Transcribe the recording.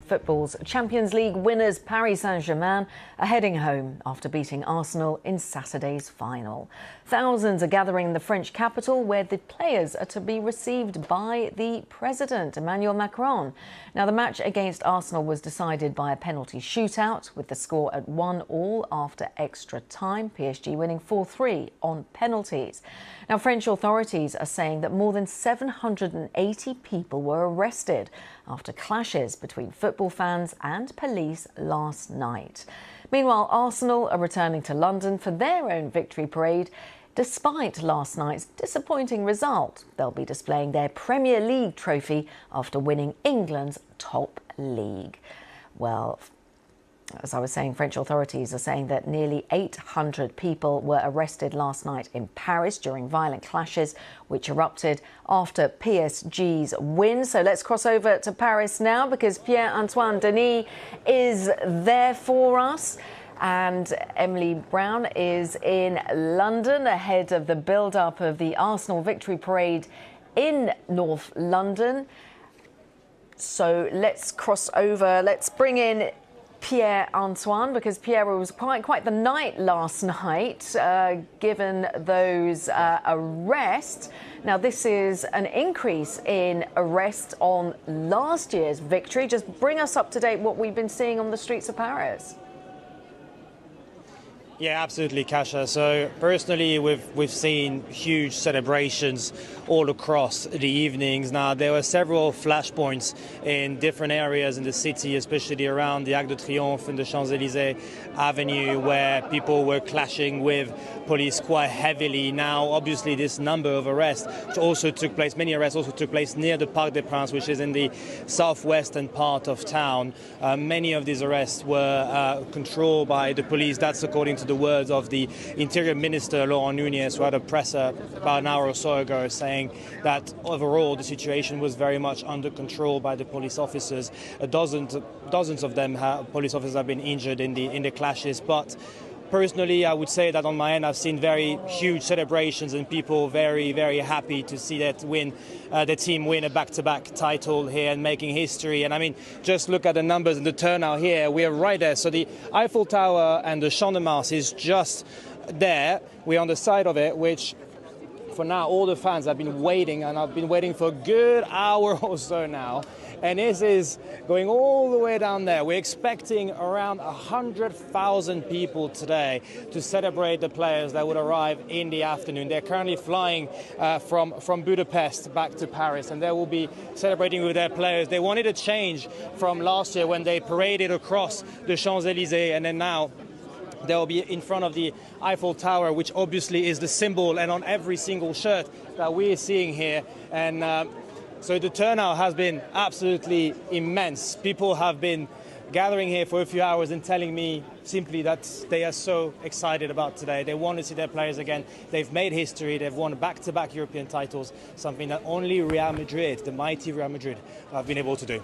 Football's Champions League winners Paris Saint-Germain are heading home after beating Arsenal in Saturday's final. Thousands are gathering in the French capital, where the players are to be received by the President, Emmanuel Macron. Now, the match against Arsenal was decided by a penalty shootout, with the score at 1-1 after extra time, PSG winning 4-3 on penalties. Now, French authorities are saying that more than 780 people were arrested after clashes between football fans and police last night. Meanwhile, Arsenal are returning to London for their own victory parade. Despite last night's disappointing result, they'll be displaying their Premier League trophy after winning England's top league. Well, as I was saying, French authorities are saying that nearly 800 people were arrested last night in Paris during violent clashes which erupted after PSG's win. So let's cross over to Paris now, because Pierre-Antoine Denis is there for us. And Emily Brown is in London ahead of the build-up of the Arsenal victory parade in North London. So let's cross over. Let's bring in Pierre-Antoine, because Pierre, was quite the night last night, given those arrests. Now, this is an increase in arrests on last year's victory. Just bring us up to date what we've been seeing on the streets of Paris. Yeah, absolutely, Kasia. So personally, we've seen huge celebrations all across the evenings. Now, there were several flashpoints in different areas in the city, especially around the Arc de Triomphe and the Champs-Élysées Avenue, where people were clashing with police quite heavily. Now, obviously, this number of arrests also took place, many arrests also took place near the Parc des Princes, which is in the southwestern part of town. Many of these arrests were controlled by the police. That's according to the words of the Interior Minister, Laurent Nunez, who had a presser about an hour or so ago, saying that overall the situation was very much under control by the police officers. Dozens of them, police officers, have been injured in the clashes, but personally, I would say that on my end, I've seen very huge celebrations and people very, very happy to see that the team win a back-to-back title here and making history. And I mean, just look at the numbers and the turnout here. We are right there. So the Eiffel Tower and the Champ de Mars is just there. We're on the side of it, which for now all the fans have been waiting, and I've been waiting for a good hour or so now. And this is going all the way down there. We're expecting around 100,000 people today to celebrate the players that would arrive in the afternoon. They're currently flying from Budapest back to Paris, and they will be celebrating with their players. They wanted a change from last year when they paraded across the Champs-Élysées, and then now they'll be in front of the Eiffel Tower, which obviously is the symbol and on every single shirt that we're seeing here. And so the turnout has been absolutely immense. People have been gathering here for a few hours and telling me simply that they are so excited about today. They want to see their players again. They've made history. They've won back-to-back European titles, something that only Real Madrid, the mighty Real Madrid, have been able to do.